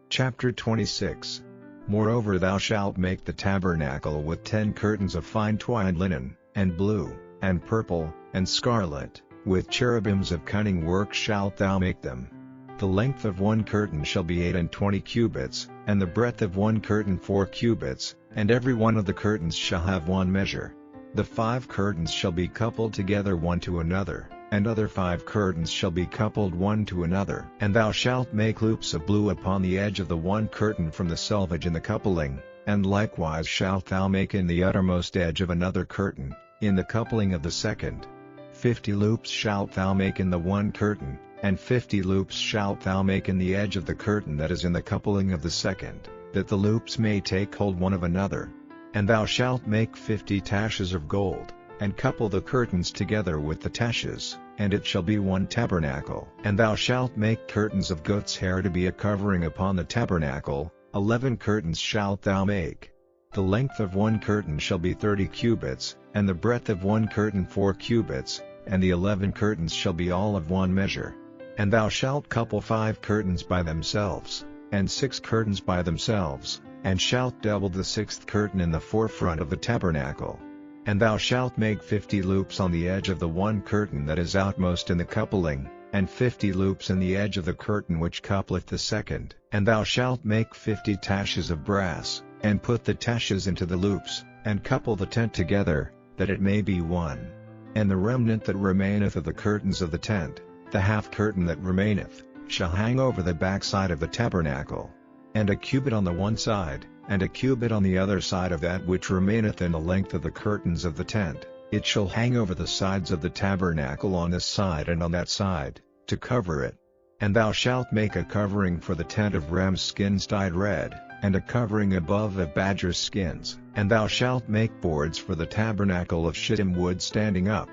Chapter 26. Moreover thou shalt make the tabernacle with 10 curtains of fine twined linen, and blue, and purple, and scarlet, with cherubims of cunning work shalt thou make them. The length of one curtain shall be 28 cubits, and the breadth of one curtain 4 cubits, and every one of the curtains shall have one measure. The 5 curtains shall be coupled together one to another, and other 5 curtains shall be coupled one to another. And thou shalt make loops of blue upon the edge of the one curtain from the selvage in the coupling, and likewise shalt thou make in the uttermost edge of another curtain, in the coupling of the second. 50 loops shalt thou make in the one curtain, and 50 loops shalt thou make in the edge of the curtain that is in the coupling of the second, that the loops may take hold one of another. And thou shalt make 50 taches of gold, and couple the curtains together with the taches, and it shall be one tabernacle. And thou shalt make curtains of goat's hair to be a covering upon the tabernacle, 11 curtains shalt thou make. The length of one curtain shall be 30 cubits, and the breadth of one curtain 4 cubits, and the 11 curtains shall be all of one measure. And thou shalt couple 5 curtains by themselves, and 6 curtains by themselves, and shalt double the 6th curtain in the forefront of the tabernacle. And thou shalt make 50 loops on the edge of the one curtain that is outmost in the coupling, and 50 loops in the edge of the curtain which coupleth the second. And thou shalt make 50 taches of brass, and put the taches into the loops, and couple the tent together, that it may be one. And the remnant that remaineth of the curtains of the tent, the half curtain that remaineth, shall hang over the backside of the tabernacle. And a cubit on the one side, and a cubit on the other side of that which remaineth in the length of the curtains of the tent, it shall hang over the sides of the tabernacle on this side and on that side, to cover it. And thou shalt make a covering for the tent of ram's skins dyed red, and a covering above of badger's skins. And thou shalt make boards for the tabernacle of shittim wood standing up.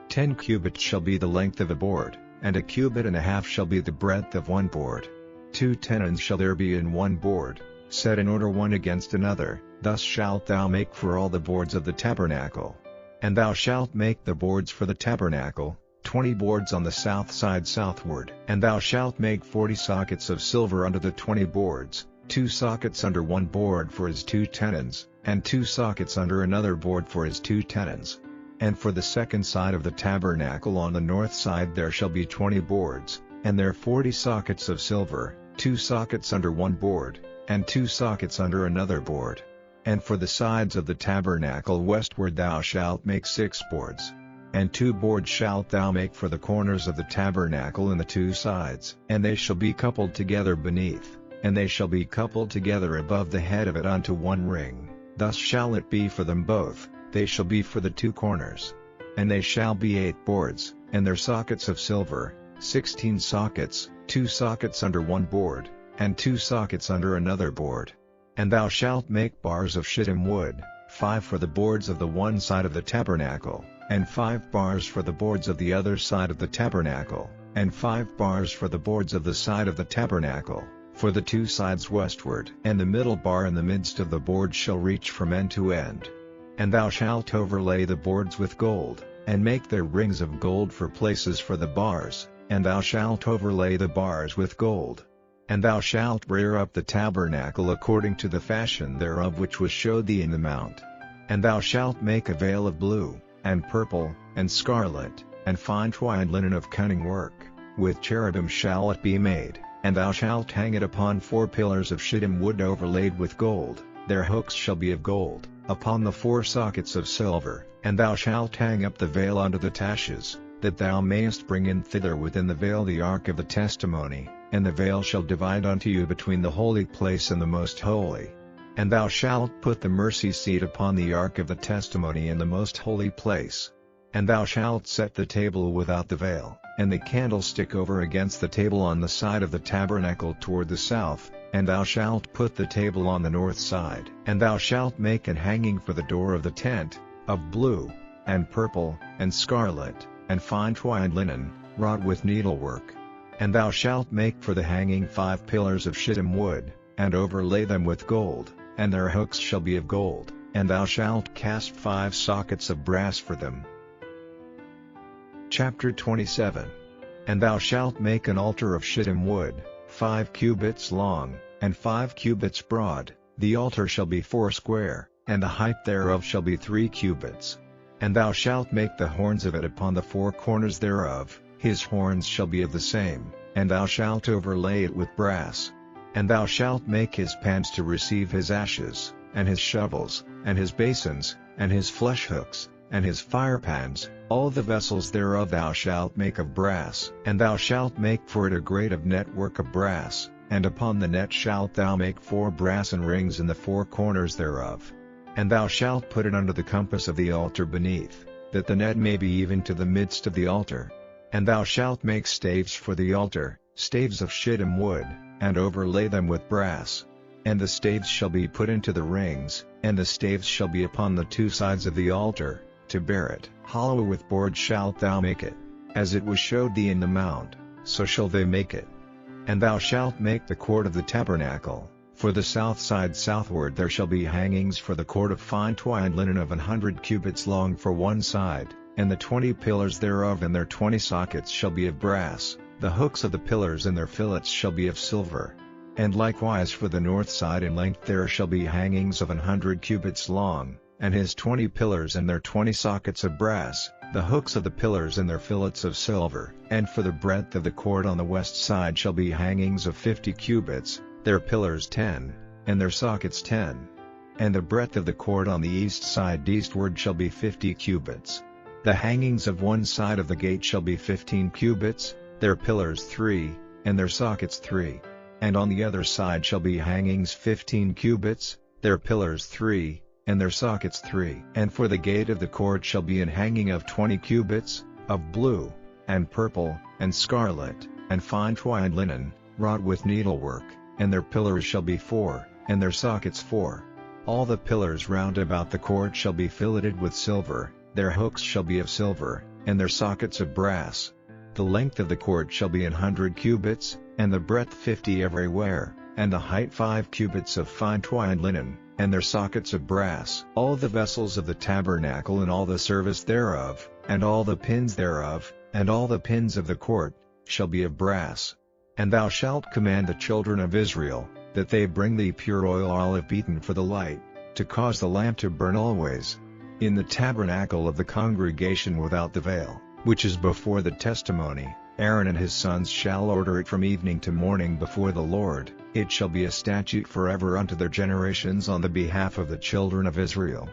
10 cubits shall be the length of a board, and a cubit and a half shall be the breadth of one board. 2 tenons shall there be in one board, set in order one against another. Thus shalt thou make for all the boards of the tabernacle. And thou shalt make the boards for the tabernacle, 20 boards on the south side southward. And thou shalt make 40 sockets of silver under the 20 boards, 2 sockets under one board for his 2 tenons, and 2 sockets under another board for his 2 tenons. And for the second side of the tabernacle on the north side there shall be 20 boards, and there 40 sockets of silver, 2 sockets under one board, and 2 sockets under another board. And for the sides of the tabernacle westward thou shalt make 6 boards. And 2 boards shalt thou make for the corners of the tabernacle in the 2 sides. And they shall be coupled together beneath, and they shall be coupled together above the head of it unto one ring. Thus shall it be for them both, they shall be for the 2 corners. And they shall be 8 boards, and their sockets of silver, 16 sockets, 2 sockets under one board, and 2 sockets under another board. And thou shalt make bars of shittim wood, 5 for the boards of the one side of the tabernacle, and 5 bars for the boards of the other side of the tabernacle, and 5 bars for the boards of the side of the tabernacle, for the 2 sides westward. And the middle bar in the midst of the board shall reach from end to end. And thou shalt overlay the boards with gold, and make their rings of gold for places for the bars, and thou shalt overlay the bars with gold. And thou shalt rear up the tabernacle according to the fashion thereof which was showed thee in the mount. And thou shalt make a veil of blue, and purple, and scarlet, and fine twined linen of cunning work, with cherubim shall it be made, and thou shalt hang it upon 4 pillars of shittim wood overlaid with gold, their hooks shall be of gold, upon the 4 sockets of silver. And thou shalt hang up the veil unto the taches, that thou mayest bring in thither within the veil the ark of the testimony, and the veil shall divide unto you between the holy place and the most holy. And thou shalt put the mercy seat upon the ark of the testimony in the most holy place. And thou shalt set the table without the veil, and the candlestick over against the table on the side of the tabernacle toward the south, and thou shalt put the table on the north side. And thou shalt make an hanging for the door of the tent, of blue, and purple, and scarlet, and fine twined linen, wrought with needlework. And thou shalt make for the hanging 5 pillars of shittim wood, and overlay them with gold, and their hooks shall be of gold, and thou shalt cast 5 sockets of brass for them. Chapter 27. And thou shalt make an altar of shittim wood, 5 cubits long, and 5 cubits broad. The altar shall be 4 square, and the height thereof shall be 3 cubits. And thou shalt make the horns of it upon the 4 corners thereof, his horns shall be of the same, and thou shalt overlay it with brass. And thou shalt make his pans to receive his ashes, and his shovels, and his basins, and his flesh hooks, and his firepans. All the vessels thereof thou shalt make of brass. And thou shalt make for it a grate of network of brass, and upon the net shalt thou make 4 brassen rings in the 4 corners thereof. And thou shalt put it under the compass of the altar beneath, that the net may be even to the midst of the altar. And thou shalt make staves for the altar, staves of shittim wood, and overlay them with brass. And the staves shall be put into the rings, and the staves shall be upon the 2 sides of the altar, to bear it. Hollow with boards shalt thou make it. As it was showed thee in the mount, so shall they make it. And thou shalt make the court of the tabernacle. For the south side southward there shall be hangings for the cord of fine twined linen of 100 cubits long for one side, and the 20 pillars thereof and their 20 sockets shall be of brass. The hooks of the pillars and their fillets shall be of silver. And likewise for the north side in length there shall be hangings of 100 cubits long, and his 20 pillars and their 20 sockets of brass, the hooks of the pillars and their fillets of silver. And for the breadth of the court on the west side shall be hangings of 50 cubits, their pillars 10, and their sockets 10. And the breadth of the court on the east side eastward shall be 50 cubits. The hangings of one side of the gate shall be 15 cubits, their pillars 3, and their sockets 3. And on the other side shall be hangings 15 cubits, their pillars 3, and their sockets 3. And for the gate of the court shall be an hanging of 20 cubits, of blue, and purple, and scarlet, and fine twined linen, wrought with needlework, and their pillars shall be 4, and their sockets 4. All the pillars round about the court shall be filleted with silver, their hooks shall be of silver, and their sockets of brass. The length of the court shall be 100 cubits, and the breadth 50 everywhere, and the height 5 cubits of fine twined linen, and their sockets of brass. All the vessels of the tabernacle and all the service thereof, and all the pins thereof, and all the pins of the court, shall be of brass. And thou shalt command the children of Israel, that they bring thee pure oil olive beaten for the light, to cause the lamp to burn always. In the tabernacle of the congregation without the veil, which is before the testimony, Aaron and his sons shall order it from evening to morning before the Lord. It shall be a statute forever unto their generations on the behalf of the children of Israel.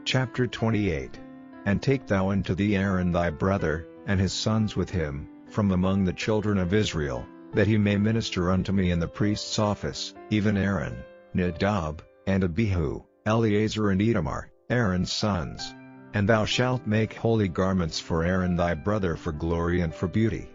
Chapter 28. And take thou unto thee Aaron thy brother, and his sons with him, from among the children of Israel, that he may minister unto me in the priest's office, even Aaron, Nadab, and Abihu, Eleazar and Itamar, Aaron's sons. And thou shalt make holy garments for Aaron thy brother for glory and for beauty.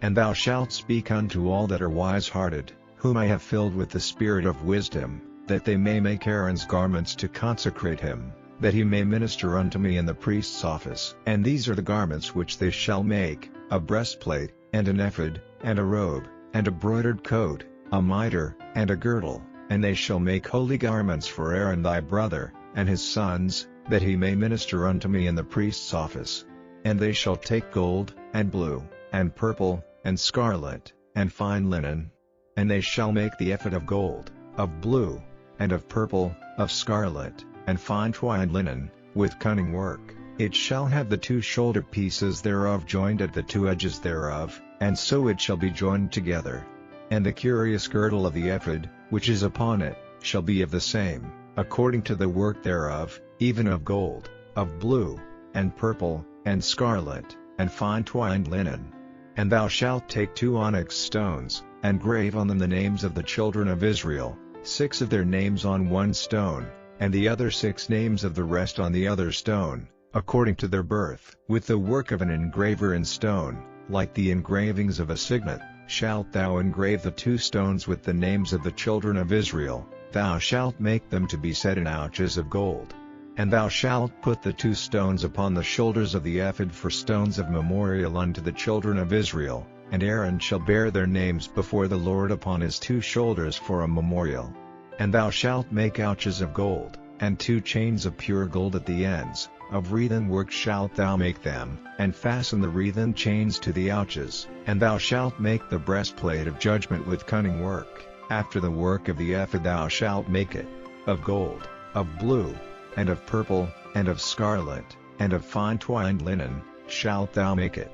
And thou shalt speak unto all that are wise-hearted, whom I have filled with the spirit of wisdom, that they may make Aaron's garments to consecrate him, that he may minister unto me in the priest's office. And these are the garments which they shall make: a breastplate, and an ephod, and a robe, and a broidered coat, a mitre, and a girdle. And they shall make holy garments for Aaron thy brother, and his sons, that he may minister unto me in the priest's office. And they shall take gold, and blue, and purple, and scarlet, and fine linen. And they shall make the ephod of gold, of blue, and of purple, of scarlet, and fine twined linen, with cunning work. It shall have the 2 shoulder pieces thereof joined at the 2 edges thereof, and so it shall be joined together. And the curious girdle of the ephod, which is upon it, shall be of the same, according to the work thereof, even of gold, of blue, and purple, and scarlet, and fine twined linen. And thou shalt take 2 onyx stones, and grave on them the names of the children of Israel, 6 of their names on one stone, and the other 6 names of the rest on the other stone, according to their birth. With the work of an engraver in stone, like the engravings of a signet, shalt thou engrave the 2 stones with the names of the children of Israel. Thou shalt make them to be set in ouches of gold. And thou shalt put the 2 stones upon the shoulders of the ephod for stones of memorial unto the children of Israel, and Aaron shall bear their names before the Lord upon his 2 shoulders for a memorial. And thou shalt make ouches of gold, and 2 chains of pure gold at the ends, of wreathen work shalt thou make them, and fasten the wreathen chains to the ouches. And thou shalt make the breastplate of judgment with cunning work, after the work of the ephod thou shalt make it. Of gold, of blue, and of purple, and of scarlet, and of fine twined linen, shalt thou make it.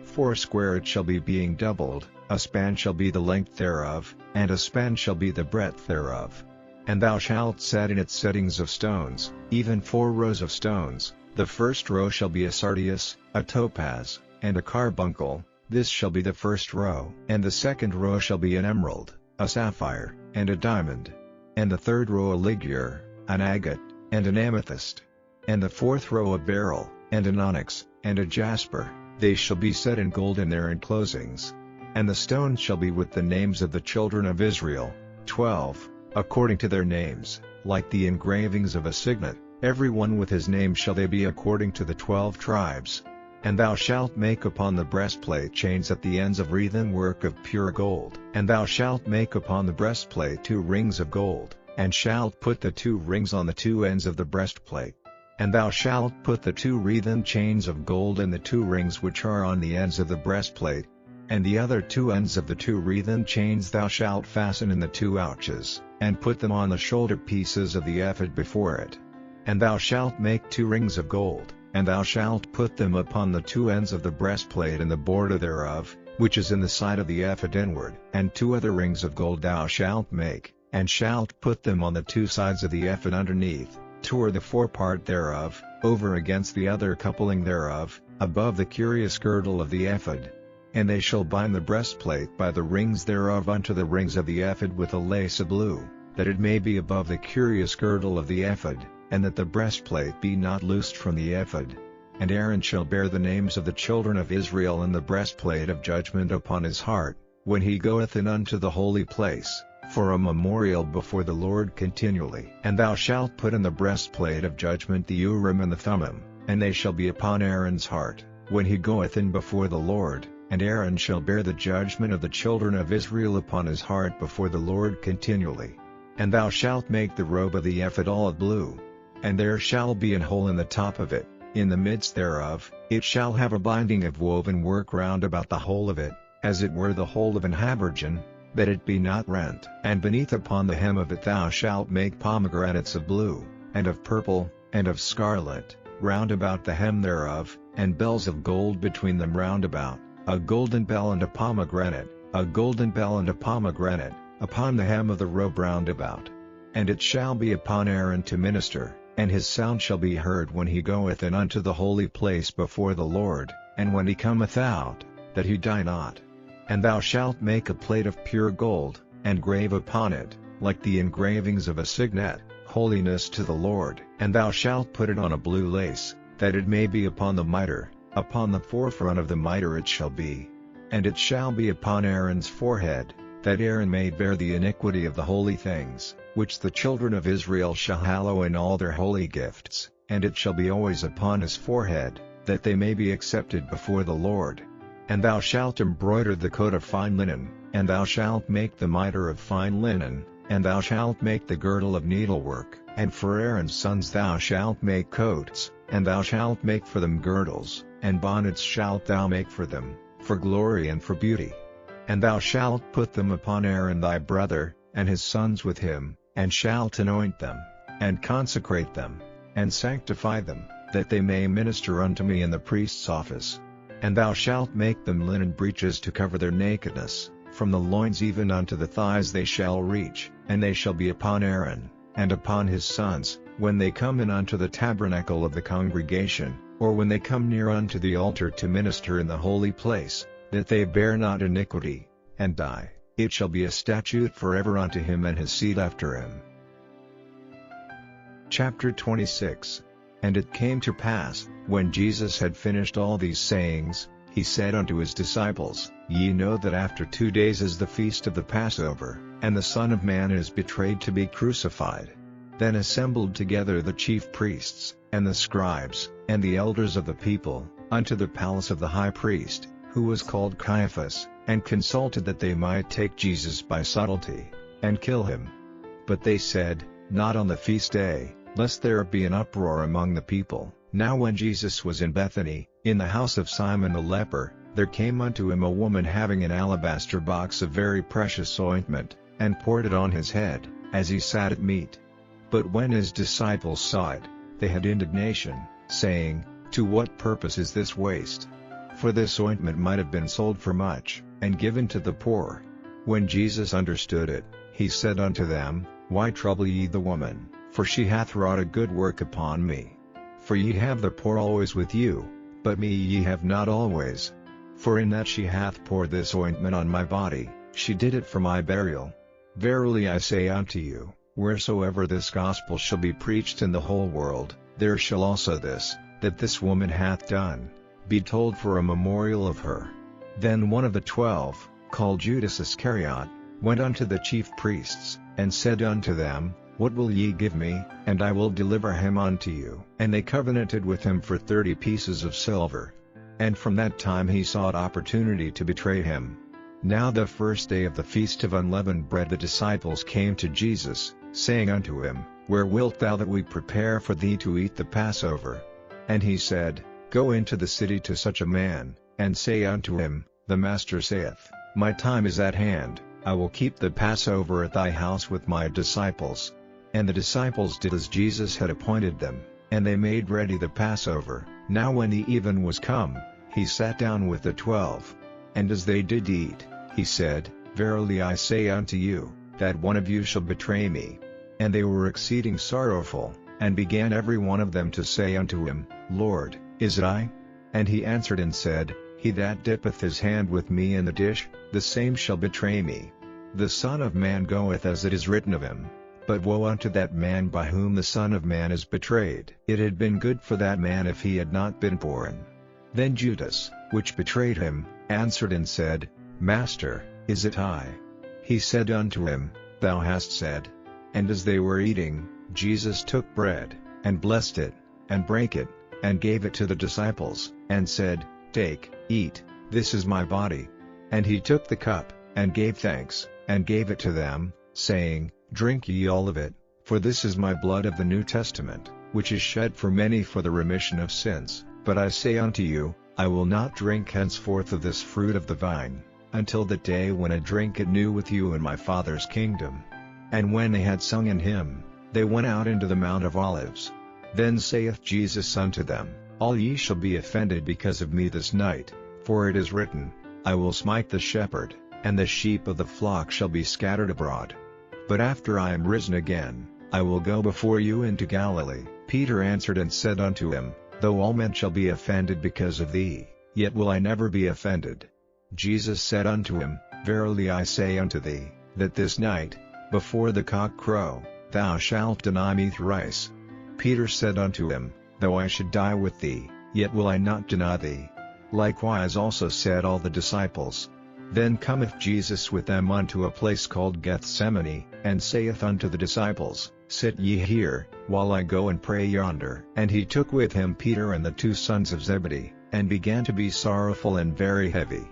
40 it shall be being doubled, a span shall be the length thereof, and a span shall be the breadth thereof. And thou shalt set in its settings of stones, even 4 rows of stones. The first row shall be a sardius, a topaz, and a carbuncle, this shall be the first row. And the second row shall be an emerald, a sapphire, and a diamond. And the third row a ligure, an agate, and an amethyst. And the fourth row a beryl, and an onyx, and a jasper, they shall be set in gold in their enclosings. And the stones shall be with the names of the children of Israel, 12, according to their names, like the engravings of a signet, every one with his name shall they be according to the 12 tribes. And thou shalt make upon the breastplate chains at the ends of wreathen work of pure gold. And thou shalt make upon the breastplate 2 rings of gold, and shalt put the 2 rings on the 2 ends of the breastplate. And thou shalt put the 2 wreathen chains of gold in the 2 rings which are on the ends of the breastplate. And the other 2 ends of the 2 wreathen chains thou shalt fasten in the 2 ouches, and put them on the shoulder pieces of the ephod before it. And thou shalt make 2 rings of gold, and thou shalt put them upon the 2 ends of the breastplate and the border thereof, which is in the side of the ephod inward. And 2 other rings of gold thou shalt make, and shalt put them on the 2 sides of the ephod underneath, toward the forepart thereof, over against the other coupling thereof, above the curious girdle of the ephod. And they shall bind the breastplate by the rings thereof unto the rings of the ephod with a lace of blue, that it may be above the curious girdle of the ephod, and that the breastplate be not loosed from the ephod. And Aaron shall bear the names of the children of Israel in the breastplate of judgment upon his heart, when he goeth in unto the holy place, for a memorial before the Lord continually. And thou shalt put in the breastplate of judgment the Urim and the Thummim, and they shall be upon Aaron's heart, when he goeth in before the Lord. And Aaron shall bear the judgment of the children of Israel upon his heart before the Lord continually. And thou shalt make the robe of the ephod olive blue. And there shall be an hole in the top of it, in the midst thereof, it shall have a binding of woven work round about the whole of it, as it were the hole of an habergeon, that it be not rent. And beneath upon the hem of it thou shalt make pomegranates of blue, and of purple, and of scarlet, round about the hem thereof, and bells of gold between them round about. A golden bell and a pomegranate, a golden bell and a pomegranate, upon the hem of the robe round about. And it shall be upon Aaron to minister, and his sound shall be heard when he goeth in unto the holy place before the Lord, and when he cometh out, that he die not. And thou shalt make a plate of pure gold, and grave upon it, like the engravings of a signet, holiness to the Lord. And thou shalt put it on a blue lace, that it may be upon the mitre. Upon the forefront of the mitre it shall be. And it shall be upon Aaron's forehead, that Aaron may bear the iniquity of the holy things, which the children of Israel shall hallow in all their holy gifts, and it shall be always upon his forehead, that they may be accepted before the Lord. And thou shalt embroider the coat of fine linen, and thou shalt make the mitre of fine linen, and thou shalt make the girdle of needlework, and for Aaron's sons thou shalt make coats, and thou shalt make for them girdles, and bonnets shalt thou make for them, for glory and for beauty. And thou shalt put them upon Aaron thy brother, and his sons with him, and shalt anoint them, and consecrate them, and sanctify them, that they may minister unto me in the priest's office. And thou shalt make them linen breeches to cover their nakedness, from the loins even unto the thighs they shall reach, and they shall be upon Aaron, and upon his sons, when they come in unto the tabernacle of the congregation, or when they come near unto the altar to minister in the holy place, that they bear not iniquity, and die. It shall be a statute forever unto him and his seed after him. Chapter 26. And it came to pass, when Jesus had finished all these sayings, he said unto his disciples, Ye know that after 2 days is the feast of the Passover, and the Son of Man is betrayed to be crucified. Then assembled together the chief priests, and the scribes, and the elders of the people, unto the palace of the high priest, who was called Caiaphas, and consulted that they might take Jesus by subtlety, and kill him. But they said, Not on the feast day, lest there be an uproar among the people. Now when Jesus was in Bethany, in the house of Simon the leper, there came unto him a woman having an alabaster box of very precious ointment, and poured it on his head, as he sat at meat. But when his disciples saw it, they had indignation, saying, To what purpose is this waste? For this ointment might have been sold for much, and given to the poor. When Jesus understood it, he said unto them, Why trouble ye the woman? For she hath wrought a good work upon me. For ye have the poor always with you, but me ye have not always. For in that she hath poured this ointment on my body, she did it for my burial. Verily I say unto you, wheresoever this gospel shall be preached in the whole world, there shall also this, that this woman hath done, be told for a memorial of her. Then one of the 12, called Judas Iscariot, went unto the chief priests, and said unto them, What will ye give me, and I will deliver him unto you? And they covenanted with him for 30 pieces of silver. And from that time he sought opportunity to betray him. Now the first day of the feast of unleavened bread the disciples came to Jesus, saying unto him, Where wilt thou that we prepare for thee to eat the Passover? And he said, Go into the city to such a man, and say unto him, The Master saith, My time is at hand, I will keep the Passover at thy house with my disciples. And the disciples did as Jesus had appointed them, and they made ready the Passover. Now when the even was come, he sat down with the 12. And as they did eat, he said, Verily I say unto you, that one of you shall betray me. And they were exceeding sorrowful, and began every one of them to say unto him, Lord, is it I? And he answered and said, He that dippeth his hand with me in the dish, the same shall betray me. The Son of Man goeth as it is written of him. But woe unto that man by whom the Son of Man is betrayed. It had been good for that man if he had not been born. Then Judas, which betrayed him, answered and said, Master, is it I? He said unto him, Thou hast said. And as they were eating, Jesus took bread, and blessed it, and brake it, and gave it to the disciples, and said, Take, eat, this is my body. And he took the cup, and gave thanks, and gave it to them, saying, Drink ye all of it, for this is my blood of the New Testament, which is shed for many for the remission of sins. But I say unto you, I will not drink henceforth of this fruit of the vine, until that day when I drink it new with you in my Father's kingdom. And when they had sung an hymn, they went out into the Mount of Olives. Then saith Jesus unto them, All ye shall be offended because of me this night, for it is written, I will smite the shepherd, and the sheep of the flock shall be scattered abroad. But after I am risen again, I will go before you into Galilee. Peter answered and said unto him, Though all men shall be offended because of thee, yet will I never be offended. Jesus said unto him, Verily I say unto thee, that this night, before the cock crow, thou shalt deny me thrice. Peter said unto him, Though I should die with thee, yet will I not deny thee. Likewise also said all the disciples. Then cometh Jesus with them unto a place called Gethsemane, and saith unto the disciples, Sit ye here, while I go and pray yonder. And he took with him Peter and the 2 sons of Zebedee, and began to be sorrowful and very heavy.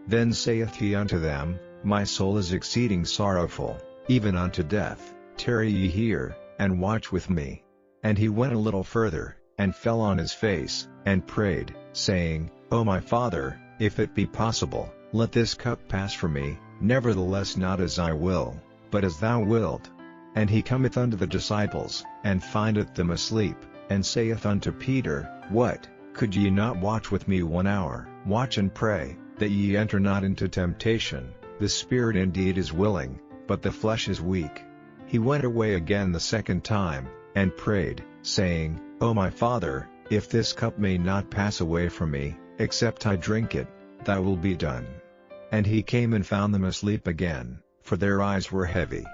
Then saith he unto them, My soul is exceeding sorrowful, even unto death. Tarry ye here, and watch with me. And he went a little further, and fell on his face, and prayed, saying, O my Father, if it be possible, let this cup pass from me, nevertheless not as I will, but as thou wilt. And he cometh unto the disciples, and findeth them asleep, and saith unto Peter, What, could ye not watch with me 1 hour? Watch and pray, that ye enter not into temptation. The spirit indeed is willing, but the flesh is weak. He went away again the 2nd time, and prayed, saying, O my Father, if this cup may not pass away from me, except I drink it, thy will be done. And he came and found them asleep again, for their eyes were heavy.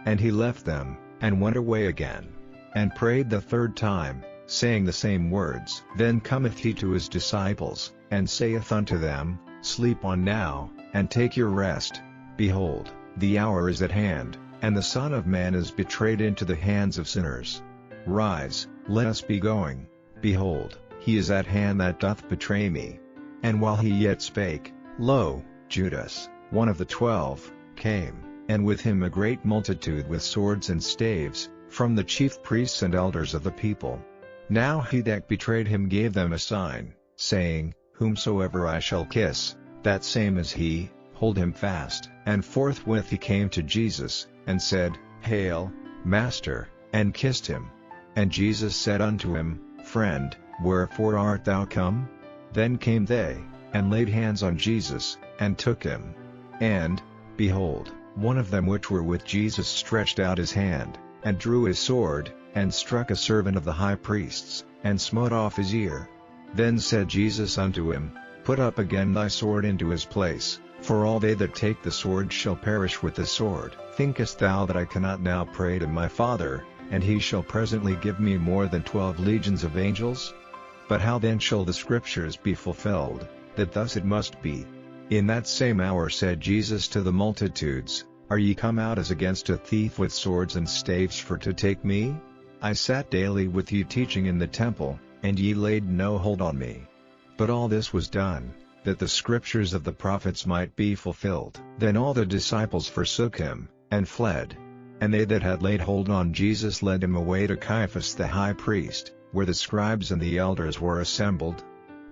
And he left them, and went away again, and prayed the 3rd time, saying the same words. Then cometh he to his disciples, and saith unto them, Sleep on now, and take your rest. Behold, the hour is at hand, and the Son of Man is betrayed into the hands of sinners. Rise, let us be going. Behold, he is at hand that doth betray me. And while he yet spake, lo, Judas, one of the 12, came, and with him a great multitude with swords and staves, from the chief priests and elders of the people. Now he that betrayed him gave them a sign, saying, Whomsoever I shall kiss, that same is he, hold him fast. And forthwith he came to Jesus, and said, Hail, Master, and kissed him. And Jesus said unto him, Friend, wherefore art thou come? Then came they, and laid hands on Jesus, and took him. And, behold, one of them which were with Jesus stretched out his hand, and drew his sword, and struck a servant of the high priest's, and smote off his ear. Then said Jesus unto him, Put up again thy sword into his place, for all they that take the sword shall perish with the sword. Thinkest thou that I cannot now pray to my Father, and he shall presently give me more than 12 legions of angels? But how then shall the Scriptures be fulfilled, that thus it must be? In that same hour said Jesus to the multitudes, Are ye come out as against a thief with swords and staves for to take me? I sat daily with you teaching in the temple, and ye laid no hold on me. But all this was done, that the Scriptures of the prophets might be fulfilled. Then all the disciples forsook him, and fled. And they that had laid hold on Jesus led him away to Caiaphas the high priest, where the scribes and the elders were assembled.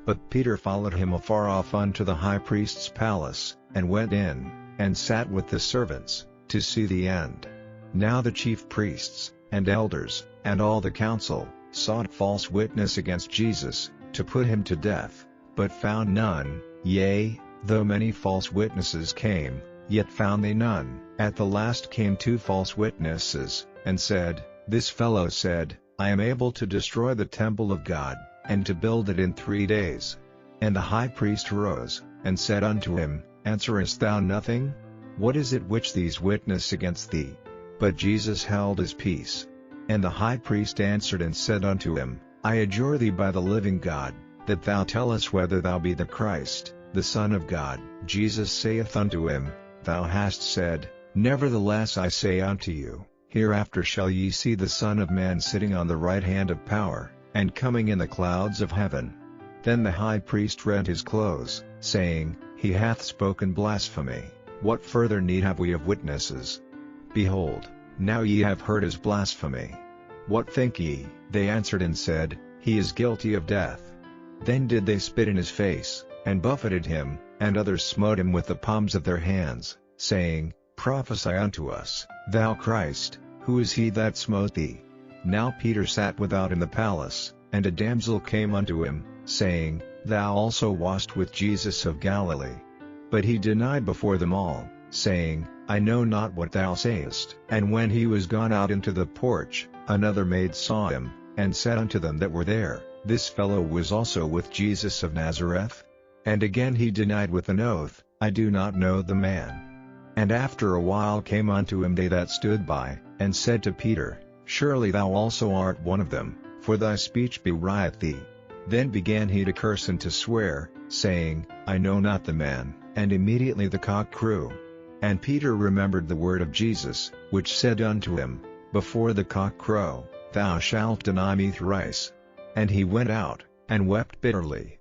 But Peter followed him afar off unto the high priest's palace, and went in, and sat with the servants, to see the end. Now the chief priests, and elders, and all the council, sought false witness against Jesus, to put him to death, but found none. Yea, though many false witnesses came, yet found they none. At the last came 2 false witnesses, and said, This fellow said, I am able to destroy the temple of God, and to build it in 3 days. And the high priest arose, and said unto him, Answerest thou nothing? What is it which these witness against thee? But Jesus held his peace. And the high priest answered and said unto him, I adjure thee by the living God, that thou tell us whether thou be the Christ, the Son of God. Jesus saith unto him, Thou hast said. Nevertheless I say unto you, hereafter shall ye see the Son of Man sitting on the right hand of power, and coming in the clouds of heaven. Then the high priest rent his clothes, saying, He hath spoken blasphemy. What further need have we of witnesses? Behold, now ye have heard his blasphemy. What think ye? They answered and said, He is guilty of death. Then did they spit in his face, and buffeted him, and others smote him with the palms of their hands, saying, Prophesy unto us, thou Christ, who is he that smote thee? Now Peter sat without in the palace, and a damsel came unto him, saying, Thou also wast with Jesus of Galilee. But he denied before them all, saying, I know not what thou sayest. And when he was gone out into the porch, another maid saw him, and said unto them that were there, This fellow was also with Jesus of Nazareth. And again he denied with an oath, I do not know the man. And after a while came unto him they that stood by, and said to Peter, Surely thou also art one of them, for thy speech bewrieth thee. Then began he to curse and to swear, saying, I know not the man. And immediately the cock crew. And Peter remembered the word of Jesus, which said unto him, Before the cock crow, thou shalt deny me thrice. And he went out, and wept bitterly.